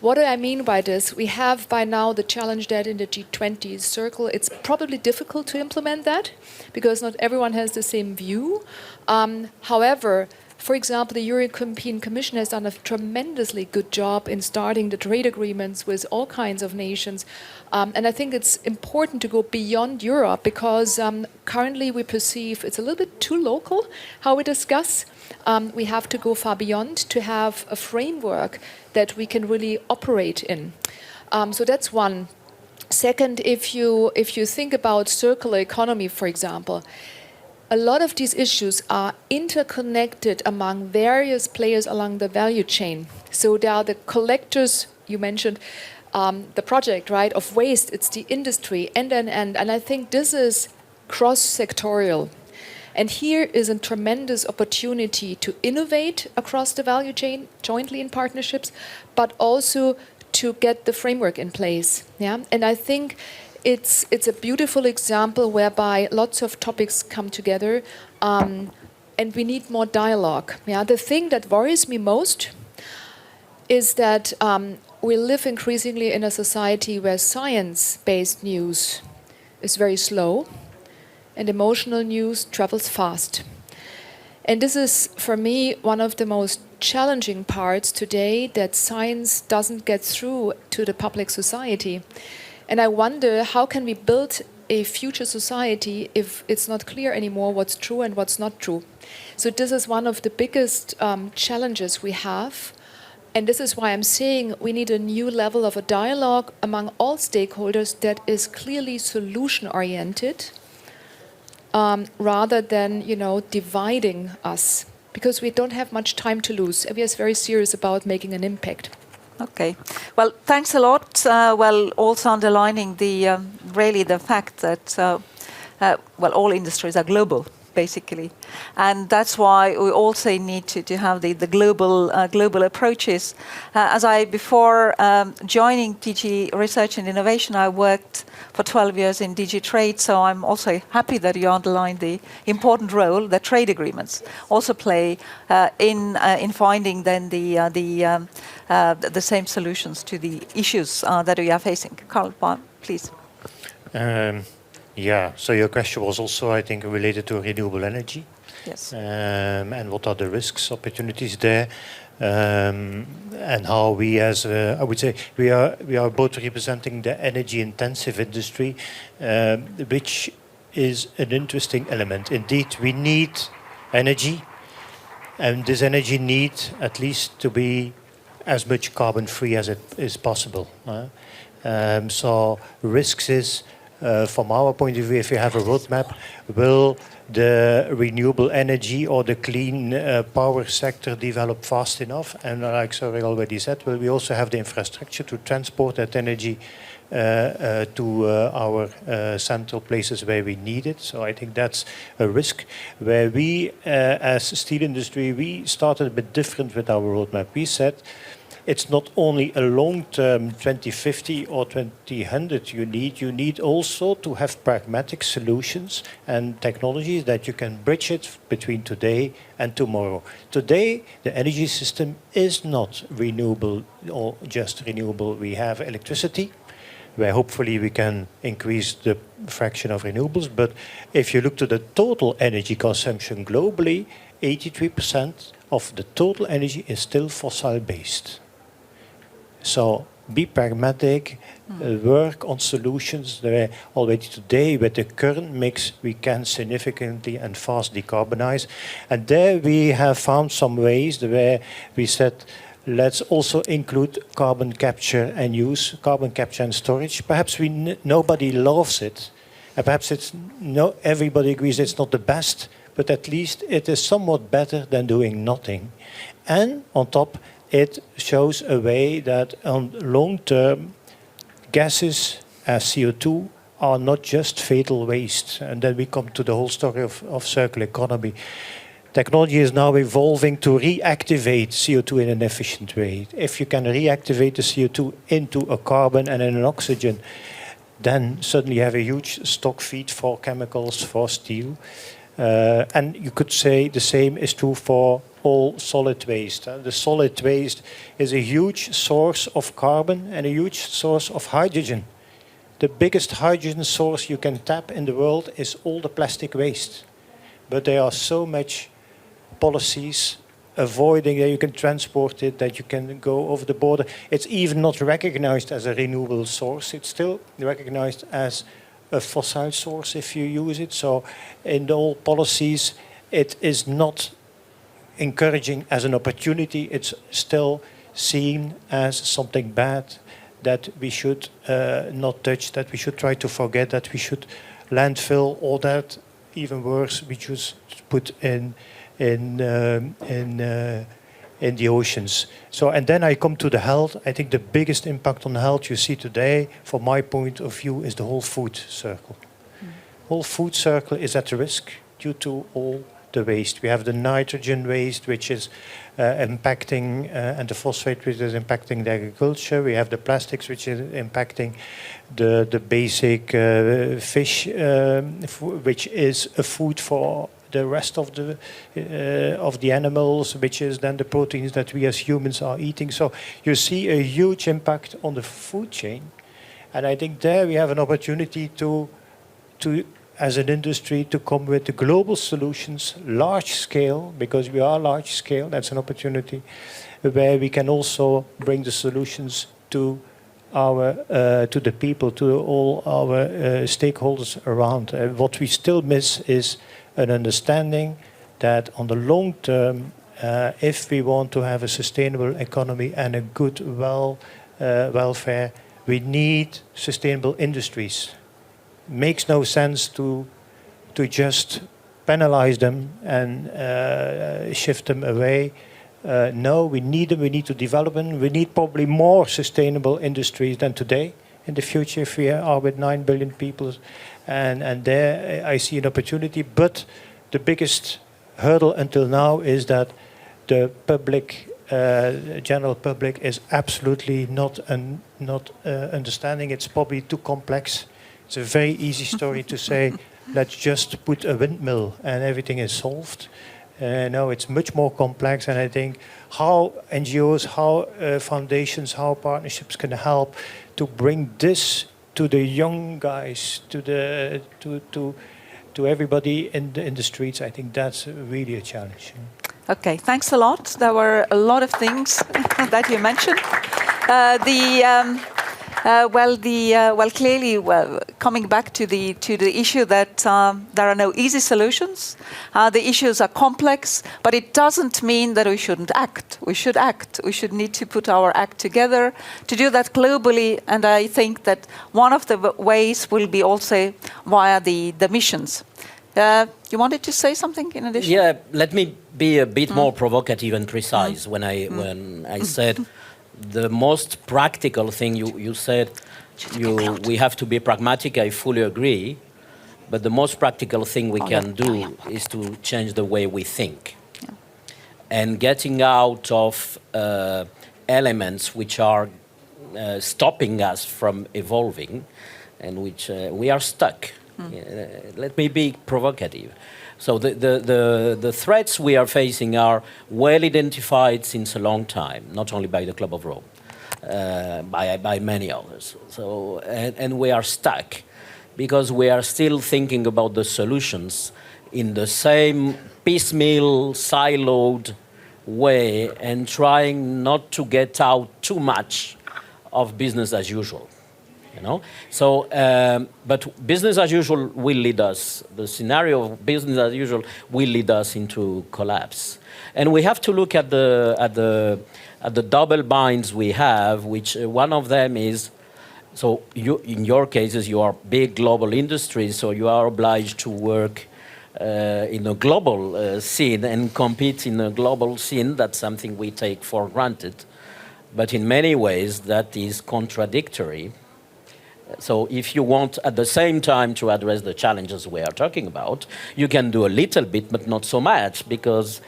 What do I mean by this? We have by now the challenge that in the G20 circle, it's probably difficult to implement that because not everyone has the same view. However, for example, the European Commission has done a tremendously good job in starting the trade agreements with all kinds of nations. And I think it's important to go beyond Europe because currently we perceive it's a little bit too local how we discuss. We have to go far beyond to have a framework that we can really operate in. So that's one. Second, if you think about circular economy, for example, a lot of these issues are interconnected among various players along the value chain. So there are the collectors, you mentioned the project, right, of waste, it's the industry, end. And I think this is cross-sectorial. And here is a tremendous opportunity to innovate across the value chain, jointly in partnerships, but also to get the framework in place. Yeah? And I think it's a beautiful example whereby lots of topics come together and we need more dialogue. Yeah? The thing that worries me most is that we live increasingly in a society where science-based news is very slow and emotional news travels fast. And this is, for me, one of the most challenging parts today, that science doesn't get through to the public society. And I wonder, how can we build a future society if it's not clear anymore what's true and what's not true? So this is one of the biggest challenges we have. And this is why I'm saying we need a new level of a dialogue among all stakeholders that is clearly solution-oriented rather than, dividing us. Because we don't have much time to lose. And we are very serious about making an impact. Okay. Well, thanks a lot. Also underlining really the fact that all industries are global, basically, and that's why we also need to have the global approaches. Before joining DG Research and Innovation, I worked for 12 years in DG Trade, so I'm also happy that you underlined the important role that trade agreements also play in finding then the same solutions to the issues that we are facing. Carl, please. Yeah, so your question was also, I think, related to renewable energy. Yes. And what are the risks, opportunities there, and how we, as I would say, we are both representing the energy-intensive industry, which is an interesting element. Indeed, we need energy, and this energy needs at least to be as much carbon-free as it is possible. So risks is, from our point of view, if you have a roadmap, will the renewable energy or the clean power sector develop fast enough? And like Sorry already said, will we also have the infrastructure to transport that energy to our central places where we need it? So I think that's a risk where we, as steel industry, we started a bit different with our roadmap. We said it's not only a long-term 2050 or 2100 you need also to have pragmatic solutions and technologies that you can bridge it between today and tomorrow. Today, the energy system is not renewable or just renewable. We have electricity, where hopefully we can increase the fraction of renewables. But if you look to the total energy consumption globally, 83% of the total energy is still fossil-based. So be pragmatic, work on solutions that already today with the current mix we can significantly and fast decarbonize. And there we have found some ways where we said, let's also include carbon capture and use, carbon capture and storage. Perhaps nobody loves it, and perhaps everybody agrees it's not the best, but at least it is somewhat better than doing nothing. And on top, it shows a way that on long term, gases as CO2 are not just fatal waste. And then we come to the whole story of circular economy. Technology is now evolving to reactivate CO2 in an efficient way. If you can reactivate the CO2 into a carbon and an oxygen, then suddenly you have a huge stock feed for chemicals, for steel. And you could say the same is true for all solid waste. The solid waste is a huge source of carbon and a huge source of hydrogen. The biggest hydrogen source you can tap in the world is all the plastic waste. But there are so much policies avoiding that you can transport it, that you can go over the border. It's even not recognized as a renewable source. It's still recognized as a fossil source if you use it. So in all policies, it is not encouraging as an opportunity. It's still seen as something bad that we should not touch, that we should try to forget, that we should landfill, or that even worse, we should put in the oceans. So, and then I come to the health. I think the biggest impact on health you see today, from my point of view, is the whole food circle. Whole food circle is at risk due to all the waste. We have the nitrogen waste, which is impacting, and the phosphate, which is impacting the agriculture. We have the plastics, which is impacting the basic fish, which is a food for the rest of the animals, which is then the proteins that we as humans are eating. So you see a huge impact on the food chain. And I think there we have an opportunity to as an industry, to come with the global solutions, large scale, because we are large scale. That's an opportunity where we can also bring the solutions to to the people, to all our stakeholders around. What we still miss is an understanding that on the long term, if we want to have a sustainable economy and a good welfare, we need sustainable industries. Makes no sense to just penalize them and shift them away. No, we need them. We need to develop them. We need probably more sustainable industries than today. In the future, if we are with 9 billion people, and there I see an opportunity. But the biggest hurdle until now is that the public, general public, is absolutely not understanding. It's probably too complex. It's a very easy story to say, let's just put a windmill and everything is solved. No, it's much more complex, and I think how NGOs, how foundations, how partnerships can help to bring this to the young guys, to everybody in the streets. I think that's really a challenge. Okay, thanks a lot. There were a lot of things that you mentioned. Clearly, coming back to the issue that there are no easy solutions. The issues are complex, but it doesn't mean that we shouldn't act. We should act. We should need to put our act together to do that globally. And I think that one of the ways will be also via the missions. You wanted to say something in addition? Yeah, let me be a bit more provocative and precise when I said the most practical thing you said, we have to be pragmatic, I fully agree, but the most practical thing we can do is to change the way we think. Yeah. And getting out of elements which are stopping us from evolving and which we are stuck. Let me be provocative. So the threats we are facing are well identified since a long time, not only by the Club of Rome, by many others. So and we are stuck because we are still thinking about the solutions in the same piecemeal, siloed way and trying not to get out too much of business as usual. So, but business as usual will lead us, the scenario of business as usual will lead us into collapse. And we have to look at the double binds we have, which one of them is, so in your cases, you are big global industries, so you are obliged to work in a global scene and compete in a global scene. That's something we take for granted. But in many ways, that is contradictory. So if you want at the same time to address the challenges we are talking about, you can do a little bit, but not so much, because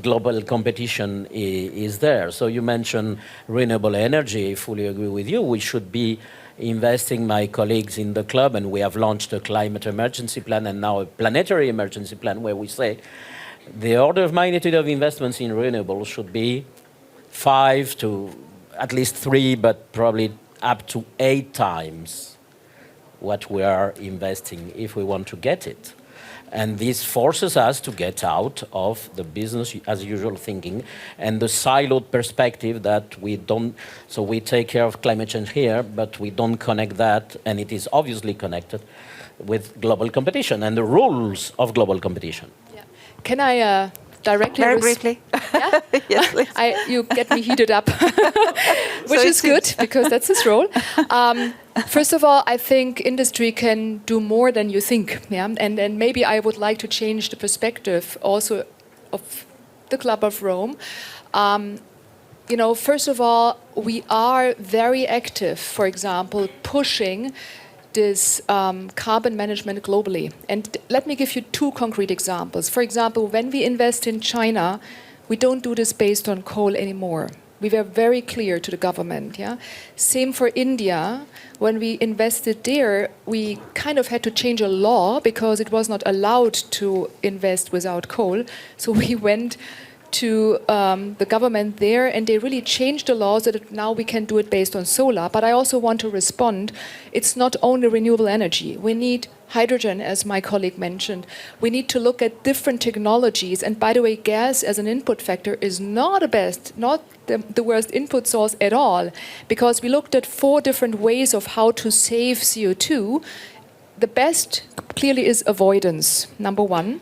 global competition is there. So you mentioned renewable energy. I fully agree with you. We should be investing, my colleagues in the club, and we have launched a climate emergency plan and now a planetary emergency plan where we say the order of magnitude of investments in renewables should be 5 to at least 3, but probably up to 8 times what we are investing if we want to get it. And this forces us to get out of the business as usual thinking and the siloed perspective that we don't, so we take care of climate change here, but we don't connect that, and it is obviously connected with global competition and the rules of global competition. Yeah. Can I directly? Very briefly. Yeah? Yes, please. You get me heated up, which is good because that's his role. First of all, I think industry can do more than you think. Yeah? And maybe I would like to change the perspective also of the Club of Rome. First of all, we are very active, for example, pushing this carbon management globally. And let me give you 2 concrete examples. For example, when we invest in China, we don't do this based on coal anymore. We were very clear to the government. Yeah? Same for India. When we invested there, we kind of had to change a law because it was not allowed to invest without coal. So we went to the government there, and they really changed the law so that now we can do it based on solar. But I also want to respond, it's not only renewable energy. We need hydrogen, as my colleague mentioned. We need to look at different technologies. And by the way, gas as an input factor is not the worst input source at all, because we looked at 4 different ways of how to save CO2. The best clearly is avoidance, number 1.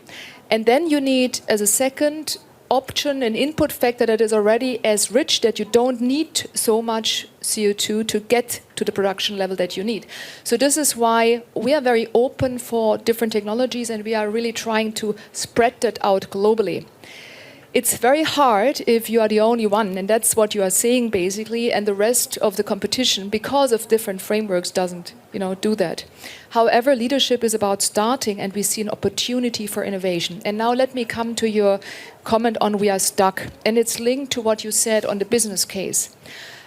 And then you need, as a second option, an input factor that is already as rich that you don't need so much CO2 to get to the production level that you need. So this is why we are very open for different technologies, and we are really trying to spread that out globally. It's very hard if you are the only one, and that's what you are saying basically, and the rest of the competition, because of different frameworks, doesn't do that. However, leadership is about starting, and we see an opportunity for innovation. And now let me come to your comment on we are stuck, and it's linked to what you said on the business case.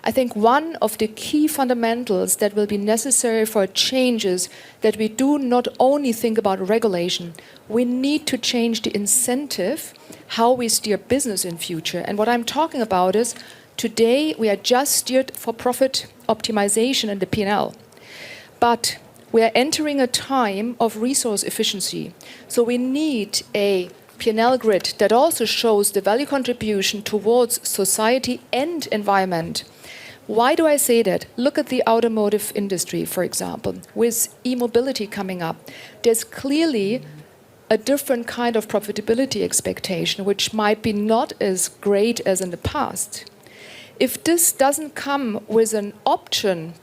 I think one of the key fundamentals that will be necessary for change is that we do not only think about regulation, we need to change the incentive, how we steer business in future. And what I'm talking about is, today we are just steered for profit optimization in the P&L. But we are entering a time of resource efficiency. So we need a P&L grid that also shows the value contribution towards society and environment. Why do I say that? Look at the automotive industry, for example. With e-mobility coming up, there's clearly a different kind of profitability expectation, which might be not as great as in the past. If this doesn't come with an option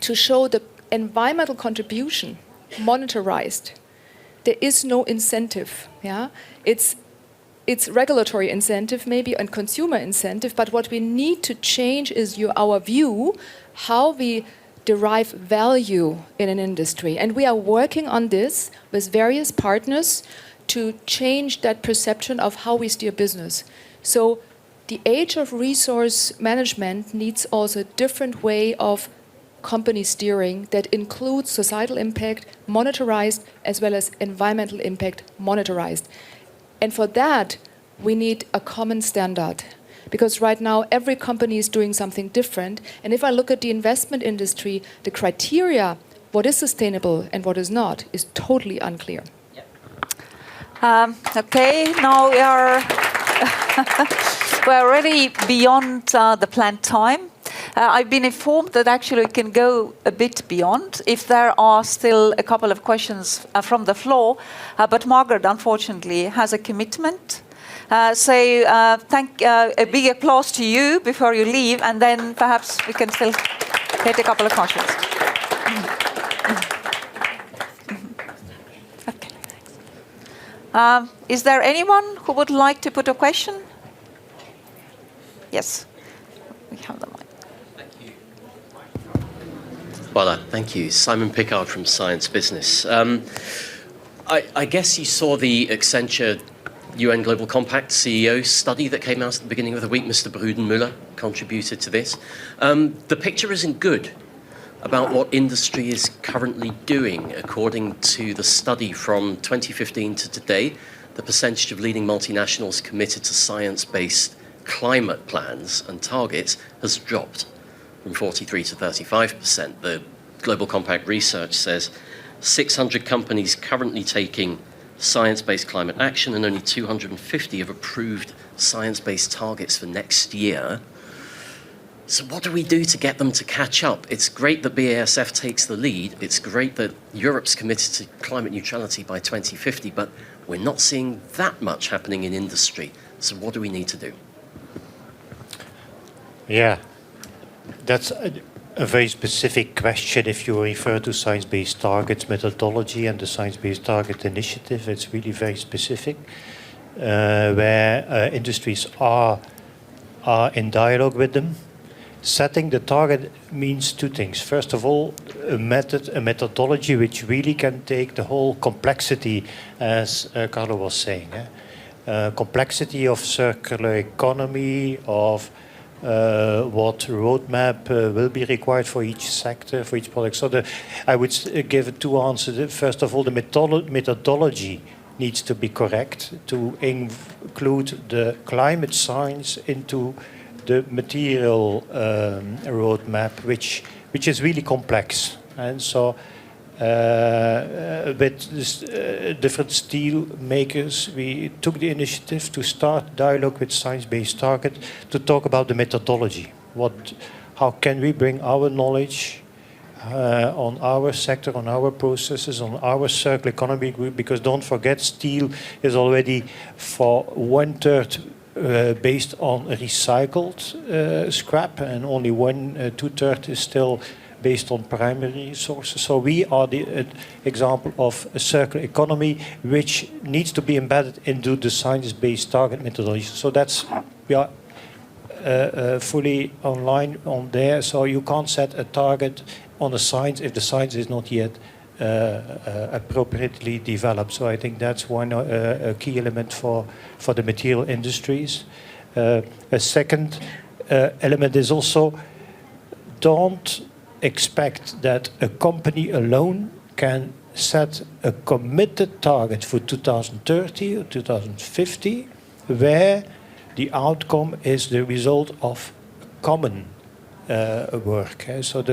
to show the environmental contribution monetarized, there is no incentive. Yeah? It's regulatory incentive maybe and consumer incentive, but what we need to change is our view, how we derive value in an industry. And we are working on this with various partners to change that perception of how we steer business. So the age of resource management needs also a different way of company steering that includes societal impact monetarized as well as environmental impact monetarized. And for that, we need a common standard. Because right now, every company is doing something different. And if I look at the investment industry, the criteria, what is sustainable and what is not, is totally unclear. Okay, now we are we're already beyond the planned time. I've been informed that actually we can go a bit beyond if there are still a couple of questions from the floor. But Margaret, unfortunately, has a commitment. So a big applause to you before you leave, and then perhaps we can still take a couple of questions. Okay. Is there anyone who would like to put a question? Yes, we have the mic. Thank you. Voilà, thank you. Simon Pickard from Science Business. I guess you saw the Accenture UN Global Compact CEO study that came out at the beginning of the week. Mr. Brudenmüller contributed to this. The picture isn't good about what industry is currently doing. According to the study from 2015 to today, the percentage of leading multinationals committed to science-based climate plans and targets has dropped from 43 to 35%. The Global Compact research says 600 companies currently taking science-based climate action, and only 250 have approved science-based targets for next year. So what do we do to get them to catch up? It's great that BASF takes the lead. It's great that Europe's committed to climate neutrality by 2050, but we're not seeing that much happening in industry. So what do we need to do? Yeah, that's a very specific question. If you refer to science-based targets methodology and the science-based target initiative, it's really very specific, where industries are in dialogue with them. Setting the target means two things. First of all, a methodology which really can take the whole complexity, as Carlo was saying, complexity of circular economy, of what roadmap will be required for each sector, for each product. So I would give two answers. First of all, the methodology needs to be correct to include the climate science into the material roadmap, which is really complex. And so with this, different steel makers, we took the initiative to start dialogue with science-based target to talk about the methodology. How can we bring our knowledge on our sector, on our processes, on our circular economy group? Because don't forget, steel is already for 1/3 based on recycled scrap, and only 2/3 is still based on primary resources. So we are the example of a circular economy which needs to be embedded into the science-based target methodology. So we are fully online on there. So you can't set a target on the science if the science is not yet appropriately developed. So I think that's one a key element for the material industries. A second element is also, don't expect that a company alone can set a committed target for 2030 or 2050, where the outcome is the result of common work. So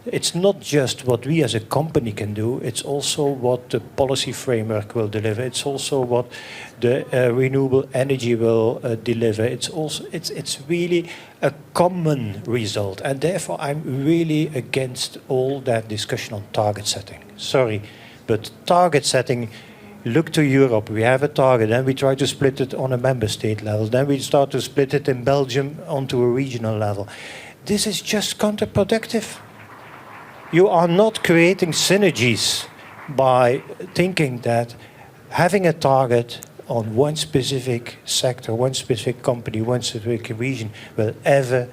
it's not just what we as a company can do, it's also what the policy framework will deliver. It's also what the renewable energy will deliver. It's really a common result. And therefore, I'm really against all that discussion on target setting. Sorry, but target setting, look to Europe, we have a target, then we try to split it on a member state level, then we start to split it in Belgium onto a regional level. This is just counterproductive. You are not creating synergies by thinking that having a target on one specific sector, one specific company, one specific region will ever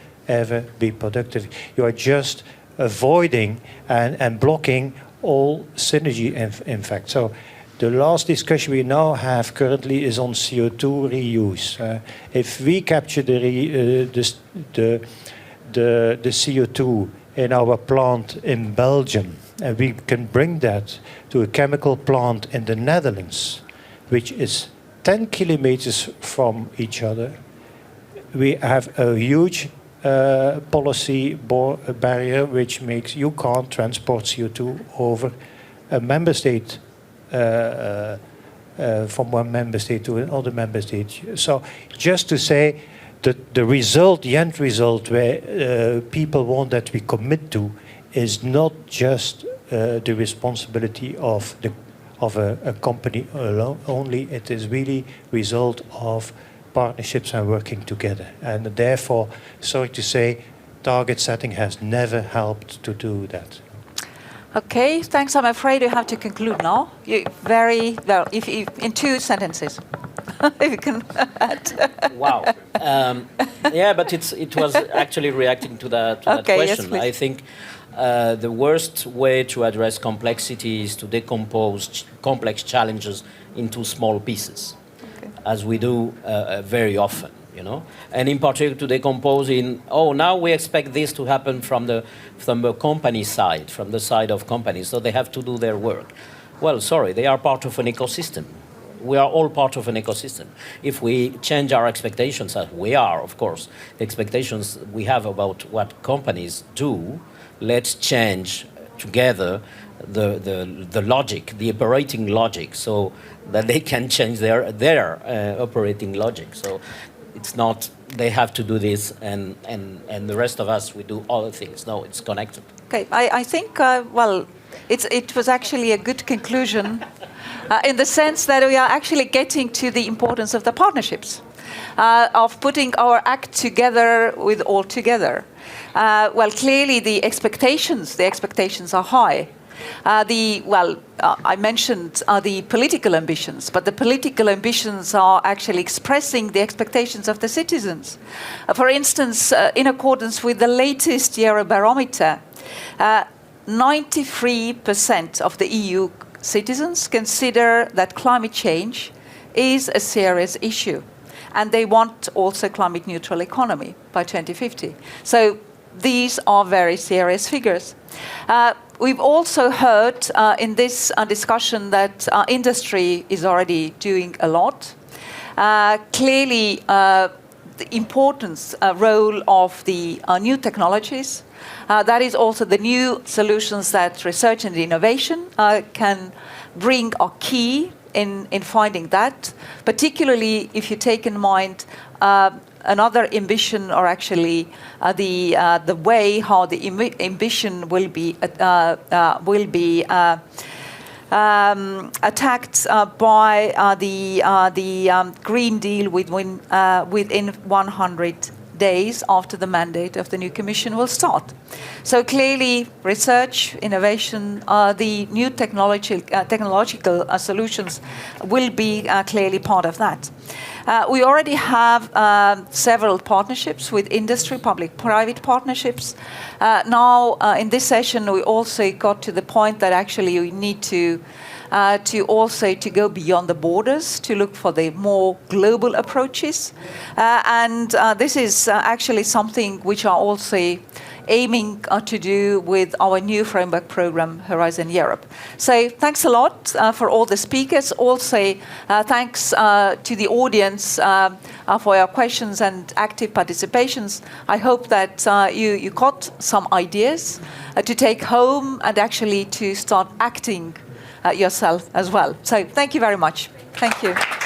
be productive. You are just avoiding and blocking all synergy, in fact. So the last discussion we now have currently is on CO2 reuse. If we capture the CO2 in our plant in Belgium, and we can bring that to a chemical plant in the Netherlands, which is 10 kilometers from each other, we have a huge policy barrier which makes you can't transport CO2 over a member state, from one member state to another member state. So just to say that the result, the end result where people want that we commit to is not just the responsibility of a company alone only, it is really result of partnerships and working together. And therefore, sorry to say, target setting has never helped to do that. Okay, thanks. I'm afraid you have to conclude now. Very well, if in 2 sentences, if you can add. Wow. Yeah, but it was actually reacting to that Okay, question. yes, I think the worst way to address complexity is to decompose complex challenges into small pieces, as we do very often. You know, and in particular to decompose in, now we expect this to happen from the company side, from the side of companies, so they have to do their work. Well, sorry, they are part of an ecosystem. We are all part of an ecosystem. If we change our expectations, as we are, of course, the expectations we have about what companies do, let's change together the logic, the operating logic, so that they can change their operating logic. So it's not they have to do this and the rest of us, we do other things. No, it's connected. Okay, I think, well, it was actually a good conclusion in the sense that we are actually getting to the importance of the partnerships, of putting our act together with all together. Well, clearly the expectations are high. I mentioned the political ambitions, but the political ambitions are actually expressing the expectations of the citizens. For instance, in accordance with the latest Eurobarometer, 93% of the EU citizens consider that climate change is a serious issue, and they want also climate neutral economy by 2050. So these are very serious figures. We've also heard in this discussion that industry is already doing a lot. Clearly, the importance role of the new technologies. That is also the new solutions that research and innovation can bring are key in finding that, particularly if you take in mind another ambition, or actually the way how the ambition will be attacked by the Green Deal within 100 days after the mandate of the new Commission will start. So clearly, research, innovation, the new technological solutions will be clearly part of that. We already have several partnerships with industry, public-private partnerships. Now, in this session, we also got to the point that actually we need to also go beyond the borders, to look for the more global approaches. And this is actually something which are also aiming to do with our new framework program, Horizon Europe. So thanks a lot for all the speakers. Also, thanks to the audience for your questions and active participations. I hope that you got some ideas to take home and actually to start acting yourself as well. So thank you very much. Thank you.